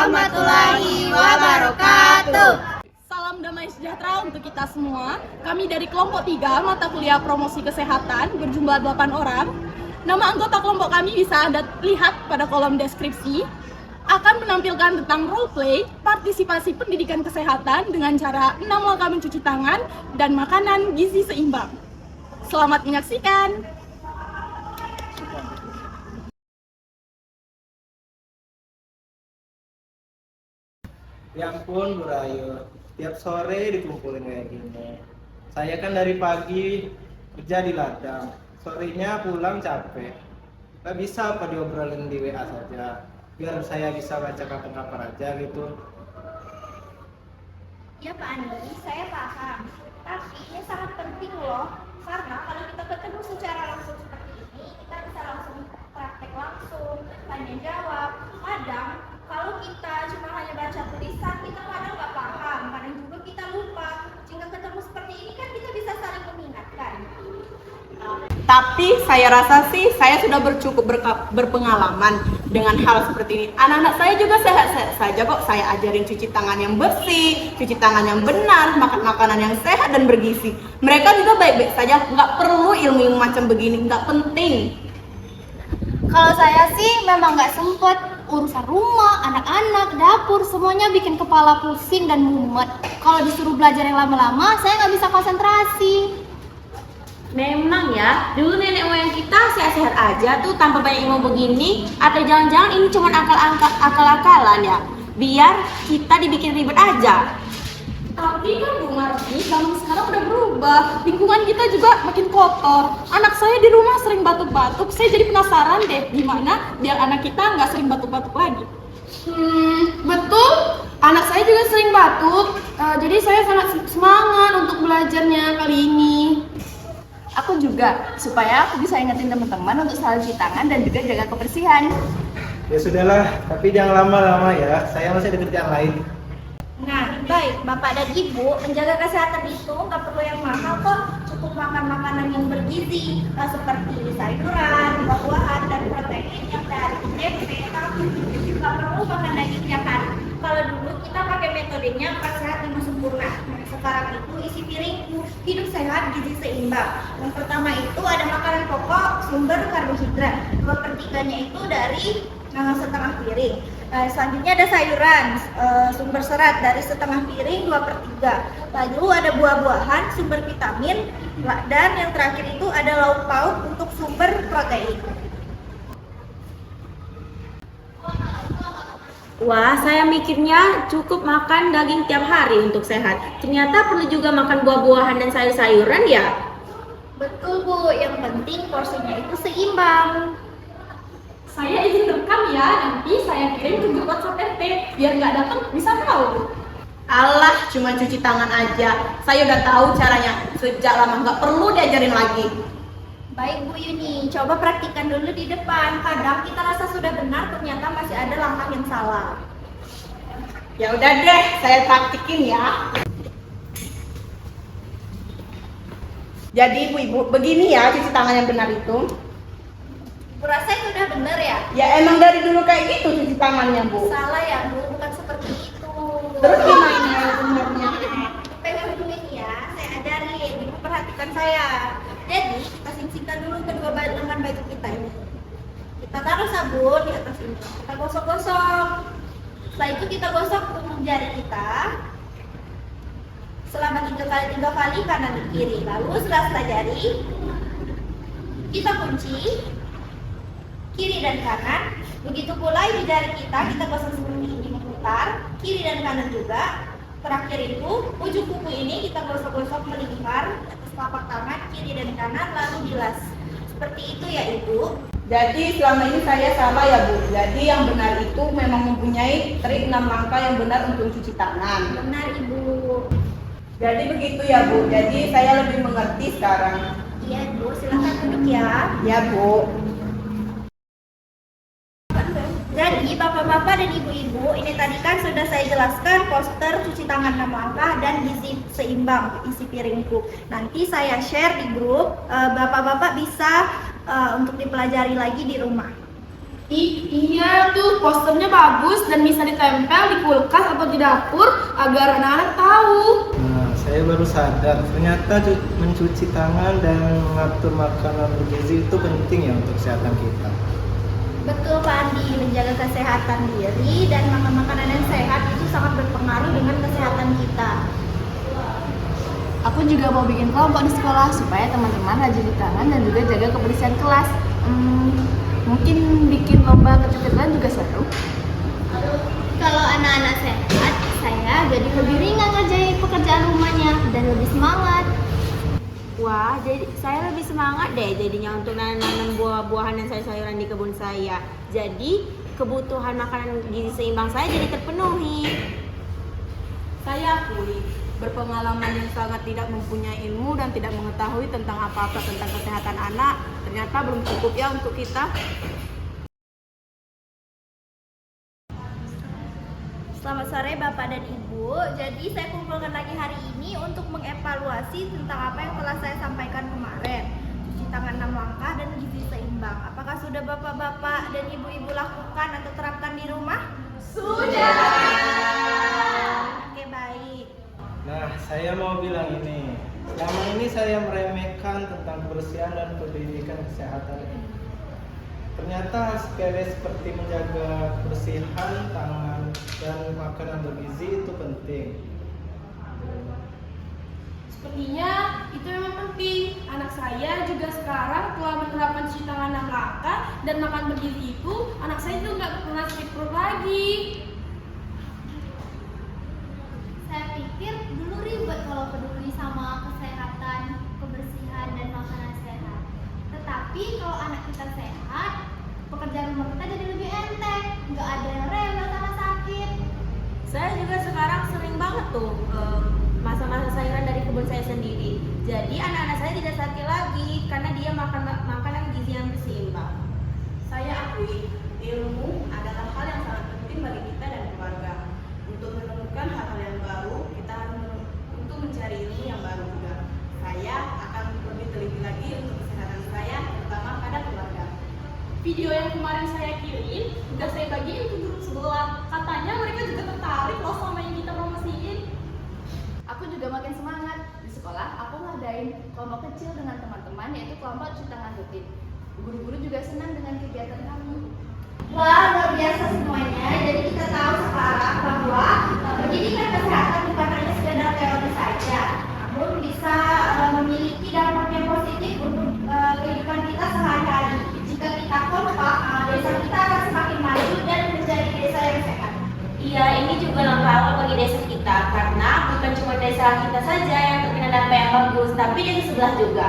warahmatullahi wabarakatuh. Salam damai sejahtera untuk kita semua. Kami dari kelompok 3 mata kuliah promosi kesehatan berjumlah 8 orang. Nama anggota kelompok kami bisa Anda lihat pada kolom deskripsi. Akan menampilkan tentang role play, partisipasi pendidikan kesehatan dengan cara 6 langkah mencuci tangan dan makanan gizi seimbang. Selamat menyaksikan. Ya ampun Bu Rayu, tiap sore dikumpulin kayak gini. Saya kan dari pagi kerja di ladang, sorenya pulang capek. Gak bisa apa diobrolin di WA saja, biar saya bisa baca kapan-kapan aja gitu. Ya Pak Andi, saya paham. Tapi ini sangat penting loh, karena kalau kita ketemu secara langsung seperti ini, kita bisa langsung praktek langsung, tanya jawab. Kadang kalau kita cuma hanya baca tulisan, kita kadang nggak paham, kadang juga kita lupa. Jika ketemu seperti ini kan kita bisa saling mengingatkan. Tapi saya rasa sih saya sudah cukup berpengalaman dengan hal seperti ini. Anak-anak saya juga sehat-sehat saja kok. Saya ajarin cuci tangan yang bersih, cuci tangan yang benar, makan makanan yang sehat dan bergizi. Mereka juga baik-baik saja, nggak perlu ilmu macam begini, nggak penting. Kalau saya sih memang nggak sempet, urusan rumah, anak-anak, dapur, semuanya bikin kepala pusing dan mumet. Kalau disuruh belajar yang lama-lama, saya nggak bisa konsentrasi. Memang ya, dulu nenek moyang kita sehat-sehat aja tuh tanpa banyak ilmu begini. Atau jangan-jangan ini cuma akal-akalan ya, biar kita dibikin ribet aja. Tapi kan Bu Marti, zaman sekarang udah berubah. Lingkungan kita juga makin kotor. Anak saya di rumah sering batuk-batuk. Saya jadi penasaran deh, gimana biar anak kita nggak sering batuk-batuk lagi. Betul. Anak saya juga sering batuk. Jadi saya sangat semangat untuk belajarnya kali ini. Aku juga, supaya aku bisa ingetin teman-teman untuk selalu cuci tangan dan juga jaga kebersihan. Ya sudahlah, tapi jangan lama-lama ya, saya masih ada kerjaan lain. Nah, baik Bapak dan Ibu, menjaga kesehatan itu nggak perlu yang mahal kok. Cukup makan makanan yang bergizi seperti sayuran, buah-buahan, dan protein yang dari tempe, tahu. Nggak perlu makan daging ya kan? Kalau dulu kita pakai metodenya 4 sehat 5 sempurna. Sekarang itu isi piringku, hidup sehat, gizi seimbang. Yang pertama itu ada makanan pokok, sumber karbohidrat. 2/3-nya itu dari setengah piring. Selanjutnya ada sayuran, sumber serat dari setengah piring 2/3. Lalu ada buah-buahan, sumber vitamin, dan yang terakhir itu ada lauk pauk untuk sumber protein. Wah, saya mikirnya cukup makan daging tiap hari untuk sehat. Ternyata perlu juga makan buah-buahan dan sayur-sayuran ya? Betul Bu, yang penting porsinya itu seimbang. Saya izin rekam ya, nanti saya kirim ke grup WhatsApp RT, biar nggak datang bisa tahu. Alah, cuma cuci tangan aja. Saya udah tahu caranya sejak lama, nggak perlu diajarin lagi. Baik Bu Yuni, coba praktikkan dulu di depan. Kadang kita rasa sudah benar, ternyata masih ada langkah yang salah. Ya udah deh, saya praktikin ya. Jadi ibu-ibu, begini ya cuci tangan yang benar itu. Bu rasa itu udah benar ya? Ya emang dari dulu kayak gitu cuci tangannya Bu. Salah ya Bu, bukan seperti itu. Terus gimana benernya? Pegang dulu ini ya, saya ajarin. Ibu perhatikan saya. Jadi kita singkirkan dulu kedua lengan baju kita ini. Kita taruh sabun di atas ini. Kita gosok-gosok. Setelah itu kita gosok ujung jari kita selama 3 kali kanan dan kiri. Lalu sela-sela jari kita kunci kiri dan kanan. Begitu pula di jari kita gosok seperti ini, memutar kiri dan kanan juga. Terakhir itu ujung kuku ini kita gosok-gosok melingkar atas telapak tangan kiri dan kanan lalu bilas. Seperti itu ya Ibu. Jadi selama ini saya salah ya Bu. Jadi yang benar itu memang mempunyai trik 6 langkah yang benar untuk cuci tangan. Benar Ibu. Jadi begitu ya Bu. Jadi saya lebih mengerti sekarang. Iya Bu, silakan duduk ya. Ya Bu. Jadi bapak-bapak dan ibu-ibu, ini tadi kan sudah saya jelaskan poster cuci tangan 6 langkah dan gizi seimbang isi piringku. Nanti saya share di grup, bapak-bapak bisa untuk dipelajari lagi di rumah. Iya tuh, posternya bagus dan bisa ditempel di kulkas atau di dapur agar anak-anak tahu. Nah, saya baru sadar ternyata mencuci tangan dan mengatur makanan bergizi itu penting ya untuk kesehatan kita. Betul Pak Andi, menjaga kesehatan diri dan makan makanan yang sehat itu sangat berpengaruh dengan kesehatan kita. Aku juga mau bikin kelompok di sekolah supaya teman-teman rajin di tangan dan juga jaga kebersihan kelas. Mungkin bikin lomba kecil-kecilan juga seru. Kalau anak-anak sehat, saya jadi lebih ringan ngerjain pekerjaan rumahnya dan lebih semangat. Wah, jadi saya lebih semangat deh jadinya untuk nanam buah-buahan dan sayur-sayuran di kebun saya. Jadi kebutuhan makanan gizi seimbang saya jadi terpenuhi. Saya akui, berpengalaman yang sangat tidak mempunyai ilmu dan tidak mengetahui tentang apa-apa tentang kesehatan anak, ternyata belum cukup ya untuk kita. Selamat sore Bapak dan Ibu. Jadi saya kumpulkan lagi hari ini untuk mengevaluasi tentang apa yang telah saya sampaikan kemarin. Cuci tangan 6 langkah dan gizi seimbang. Apakah sudah Bapak-bapak dan Ibu-ibu lakukan atau terapkan di rumah? Sudah! Oke, baik. Nah, saya mau bilang ini. Selama ini saya meremehkan tentang kebersihan dan pendidikan kesehatan. Ternyata hal sepele seperti menjaga kebersihan tangan dan makanan bergizi itu penting. Sepertinya itu memang penting. Anak saya juga sekarang telah menerapkan cuci tangan 6 langkah dan makan bergizi itu, anak saya juga nggak pernah sakit perut lagi. Saya pikir dulu ribet kalau peduli sama kesehatan, kebersihan, dan makanan sehat. Tetapi kalau anak kita sehat, pekerjaan rumah kita jadi lebih enteng, nggak ada yang rewel karena sakit. Saya juga sekarang sering banget tuh masa-masa sayuran dari kebun saya sendiri. Jadi anak-anak saya tidak sakit lagi karena dia makan makanan gizi yang seimbang. Saya akui, ilmu adalah hal yang sangat penting bagi kita dan keluarga. Untuk menemukan hal-hal yang baru, kita harus untuk mencari ilmu yang baru juga. Saya akan lebih teliti lagi untuk kesehatan saya, terutama pada keluarga. Video yang kemarin saya kirim, udah saya bagiin ke grup sebelah. Katanya mereka juga tertarik loh sama yang kita promosiin. Aku juga makin semangat. Di sekolah aku ngadain kelompok kecil dengan teman-teman, yaitu kelompok cuci tangan rutin. Guru-guru juga senang dengan kegiatan kami. Wah, luar biasa semuanya. Jadi kita tahu sekarang bahwa pendidikan kesehatan bukan hanya sekedar teori saja, namun bisa memiliki dampak yang positif untuk kehidupan kita sehari-hari. Jika kita kompak, desa kita akan semakin maju dan menjadi desa yang sehat. Iya, ini juga langkah awal bagi desa kita karena bukan cuma desa kita saja yang terkena dampak yang bagus, tapi desa sebelah juga.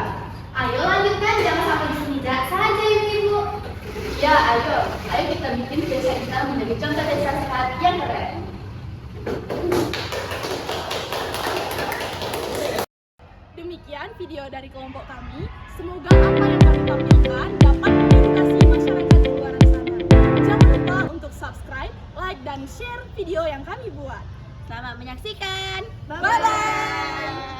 Ayo lanjutkan, jangan sampai di sini saja ibu-ibu. Ya, ayo kita bikin desa kita menjadi contoh desa sehat yang keren. Demikian video dari kelompok kami. Semoga apa yang kami tampilkan dapat mengedukasi masyarakat di luar sana. Jangan lupa untuk subscribe, like, dan share video yang kami buat. Selamat menyaksikan. Bye-bye!